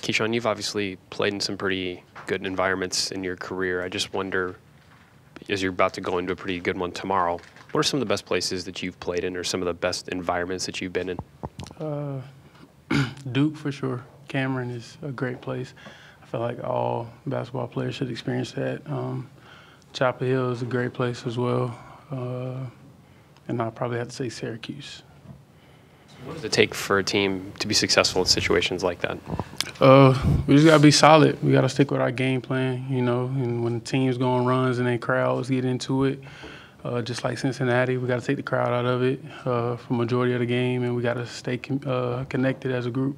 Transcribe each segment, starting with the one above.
Keyshawn, you've obviously played in some pretty good environments in your career. I just wonder, as you're about to go into a pretty good one tomorrow, what are some of the best places that you've played in, or some of the best environments that you've been in? Duke, for sure. Cameron is a great place. I feel like all basketball players should experience that. Chapel Hill is a great place as well. And I'll probably have to say Syracuse. What does it take for a team to be successful in situations like that? We just got to be solid. We got to stick with our game plan, and when the team's going runs and they crowds get into it, just like Cincinnati, we got to take the crowd out of it for majority of the game, and we got to stay connected as a group.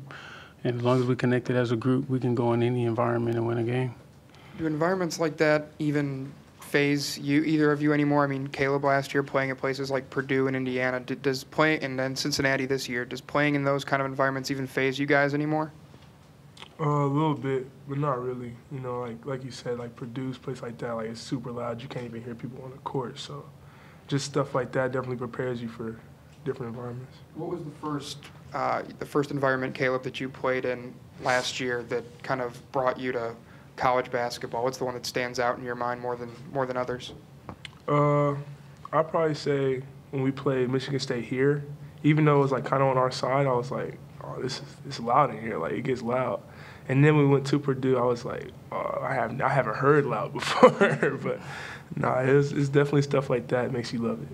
And as long as we're connected as a group, we can go in any environment and win a game. Do environments like that even phase either of you anymore? I mean, Kaleb last year playing at places like Purdue and Indiana, does play, and then Cincinnati this year, does playing in those kind of environments even phase you guys anymore? A little bit, but not really. Like you said, like Purdue's place like that, like it's super loud. You can't even hear people on the court. So just stuff like that definitely prepares you for different environments. What was the first environment, Kaleb, that you played in last year that kind of brought you to college basketball? What's the one that stands out in your mind more than others? I'd probably say when we played Michigan State here, even though it was like kind of on our side, I was like, oh, it's loud in here. Like it gets loud. And then we went to Purdue. I was like, oh, I haven't heard loud before, but nah, it's definitely stuff like that makes you love it.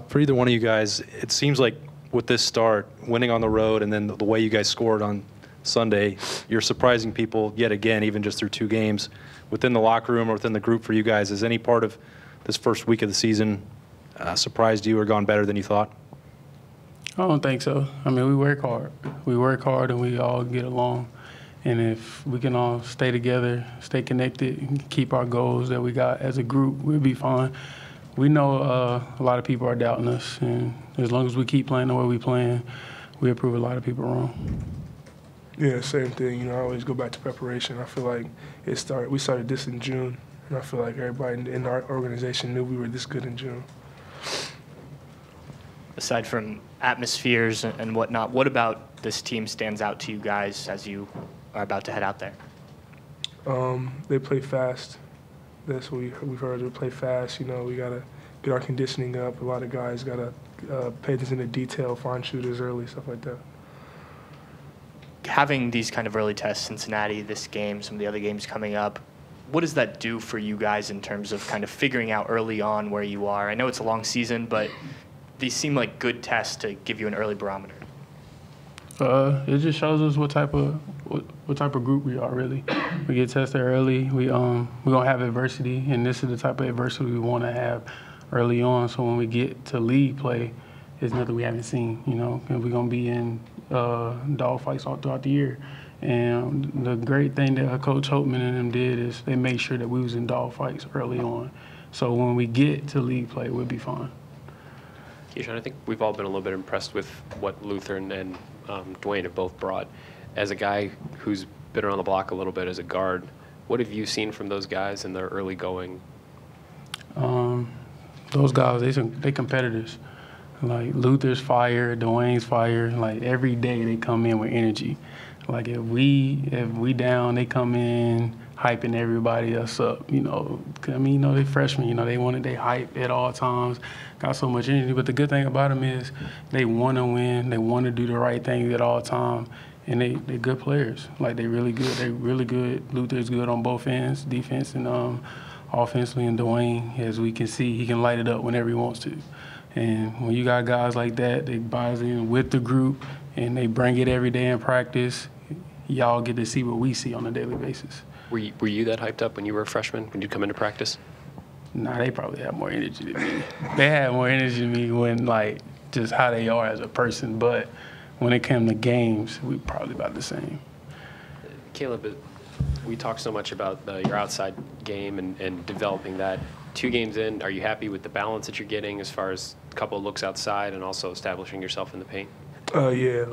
For either one of you guys, it seems like with this start, winning on the road, and then the way you guys scored on Sunday, you're surprising people yet again, even just through 2 games. Within the locker room or within the group for you guys, has any part of this first week of the season surprised you or gone better than you thought? I don't think so. I mean, we work hard. We work hard and we all get along. And if we can all stay together, stay connected, and keep our goals that we got as a group, we'll be fine. We know a lot of people are doubting us, and as long as we keep playing the way we're playing, we'll prove a lot of people wrong. Yeah, same thing. I always go back to preparation. I feel like we started this in June, and I feel like everybody in our organization knew we were this good in June. Aside from atmospheres and whatnot, what about this team stands out to you guys as you are about to head out there? They play fast. That's what we've heard. They play fast. We got to get our conditioning up. A lot of guys got to pay attention to detail, find shooters early, stuff like that. Having these kind of early tests, Cincinnati, this game, some of the other games coming up, what does that do for you guys in terms of kind of figuring out early on where you are? I know it's a long season, but these seem like good tests to give you an early barometer. It just shows us what type of group we are, really. We get tested early. We're gonna have adversity, and this is the type of adversity we want to have early on. So when we get to league play, it's nothing we haven't seen, and we're gonna be in dog fights all throughout the year. And the great thing that Coach Holtman and them did is they made sure that we was in dog fights early on. So when we get to league play, we'll be fine. Keyshawn, I think we've all been a little bit impressed with what Luther and Dwayne have both brought. As a guy who's been around the block a little bit as a guard, what have you seen from those guys in their early going? Those guys, they competitors. Like Luther's fire, Dwayne's fire. Like every day they come in with energy. Like if we down, they come in hyping everybody else up. They freshmen. They hype at all times. Got so much energy. But the good thing about them is they want to win. They want to do the right thing at all time. And they're good players. Like they're really good. They're really good. Luther's good on both ends, defense and offensively. And Dwayne, as we can see, he can light it up whenever he wants to. And when you got guys like that, they buys in with the group and they bring it every day in practice. Y'all get to see what we see on a daily basis. Were you that hyped up when you were a freshman, when you come into practice? Nah, they probably have more energy than me. They had more energy than me when, just how they are as a person. But when it came to games, we probably about the same. Kaleb, we talk so much about your outside game and developing that. 2 games in, are you happy with the balance that you're getting as far as a couple of looks outside and also establishing yourself in the paint? Yeah,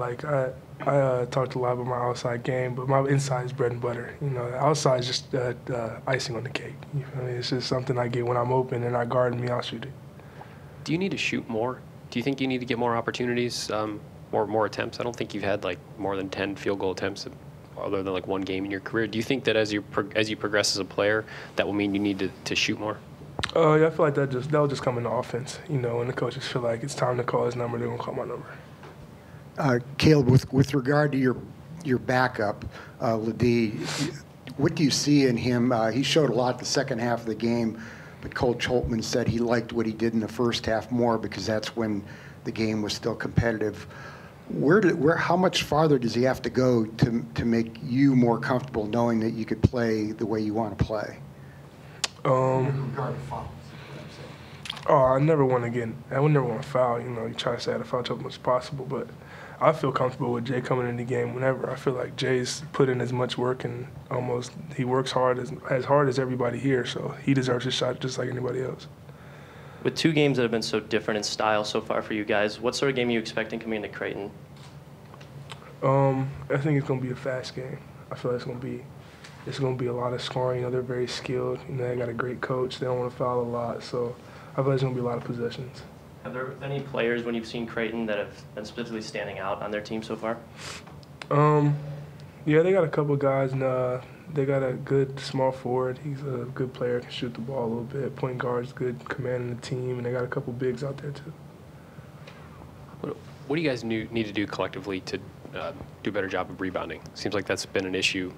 I talked a lot about my outside game, but my inside is bread and butter. Outside is just icing on the cake. It's just something I get when I'm open and I guard me, I'll shoot it. Do you need to shoot more? Do you think you need to get more opportunities more attempts? I don't think you've had like more than 10 field goal attempts other than like one game in your career. Do you think that as you progress as a player, that will mean you need to shoot more? Yeah, I feel like that'll just come in the offense. You know, when the coaches feel like it's time to call his number, they're gonna call my number. Kaleb, with regard to your backup, Ladie, what do you see in him? He showed a lot the second half of the game, but Coach Holtman said he liked what he did in the first half more because that's when the game was still competitive. How much farther does he have to go to make you more comfortable knowing that you could play the way you want to play? I never want to foul. You know, you try to stay out of foul trouble as much as possible, but I feel comfortable with Jay coming in the game whenever. I feel like Jay's put in as much work and he works hard as everybody here, so he deserves his shot just like anybody else. With 2 games that have been so different in style so far for you guys, what sort of game are you expecting coming into Creighton? I think it's going to be a fast game. I feel like it's going to be a lot of scoring. You know, they're very skilled. You know, they got a great coach. They don't want to foul a lot, so I feel like it's going to be a lot of possessions. Have there been any players when you've seen Creighton that have been specifically standing out on their team so far? Yeah, they got a couple guys, and they got a good small forward. He's a good player, can shoot the ball a little bit. Point guard's good, commanding the team, and they got a couple bigs out there too. What do you guys need to do collectively to do a better job of rebounding? Seems like that's been an issue,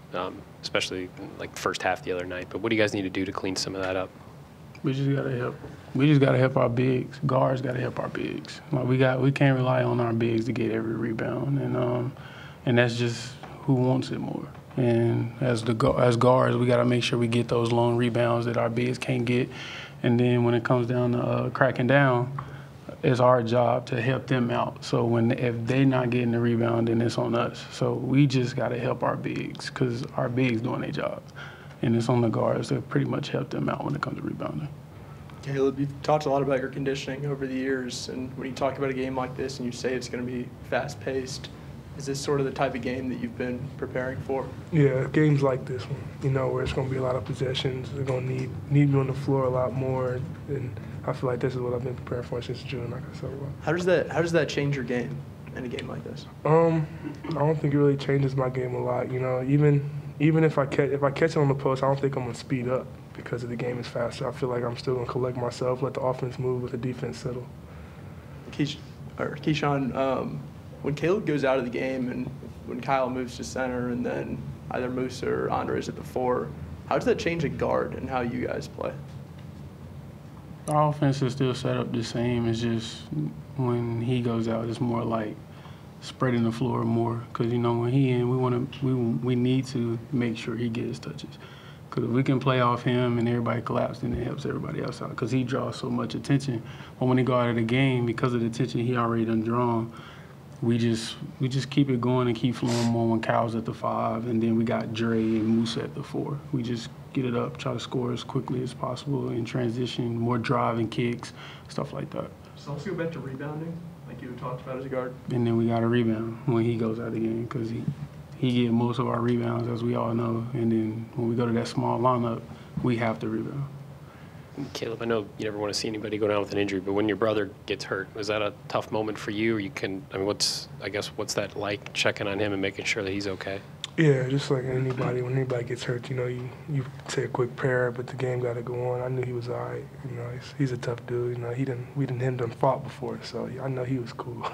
especially in, like, the first half the other night. But what do you guys need to do to clean some of that up? We just gotta help. We just gotta help our bigs. Guards gotta help our bigs. Like we can't rely on our bigs to get every rebound, and that's just who wants it more. And as guards, we gotta make sure we get those long rebounds that our bigs can't get. And then when it comes down to cracking down, it's our job to help them out. So if they're not getting the rebound, then it's on us. So we just gotta help our bigs because our bigs doing their job. And it's on the guards to pretty much help them out when it comes to rebounding. Kaleb, you've talked a lot about your conditioning over the years, and when you talk about a game like this and you say it's going to be fast-paced, is this sort of the type of game that you've been preparing for? Yeah, games like this one, you know, where it's going to be a lot of possessions. They're going to need me on the floor a lot more, and I feel like this is what I've been preparing for since June, like I said. How does that change your game in a game like this? I don't think it really changes my game a lot. You know, even if I catch it on the post, I don't think I'm gonna speed up because the game is faster. I feel like I'm still gonna collect myself, let the offense move, let the defense settle. Keyshawn, when Kaleb goes out of the game and when Kyle moves to center and then either Musa or Andres at the 4, how does that change a guard and how you guys play? Our offense is still set up the same. It's just when he goes out, it's more like spreading the floor more. Because, you know, when he in, we need to make sure he gets touches. Because if we can play off him and everybody collapse, then it helps everybody else out. Because he draws so much attention. But when he go out of the game, because of the attention he already done drawn, we just keep it going and keep flowing more when Kyle's at the 5, and then we got Dre and Moose at the 4. We just get it up, try to score as quickly as possible in transition, more driving kicks, stuff like that. So let's go back to rebounding, like you talked about as a guard. And then we got to rebound when he goes out of the game because he get most of our rebounds, as we all know. And then when we go to that small lineup, we have to rebound. Kaleb, I know you never want to see anybody go down with an injury, but when your brother gets hurt, was that a tough moment for you? Or what's that like, checking on him and making sure that he's okay? Yeah, just like anybody, when anybody gets hurt, you know, you say a quick prayer, but the game got to go on. I knew he was all right. You know, he's a tough dude. You know, we didn't fought before, so I know he was cool.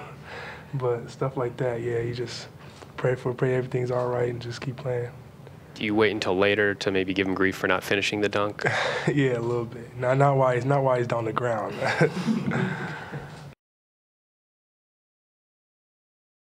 But stuff like that, yeah, you just pray everything's all right and just keep playing. Do you wait until later to maybe give him grief for not finishing the dunk? Yeah, a little bit. Not while he's on the ground.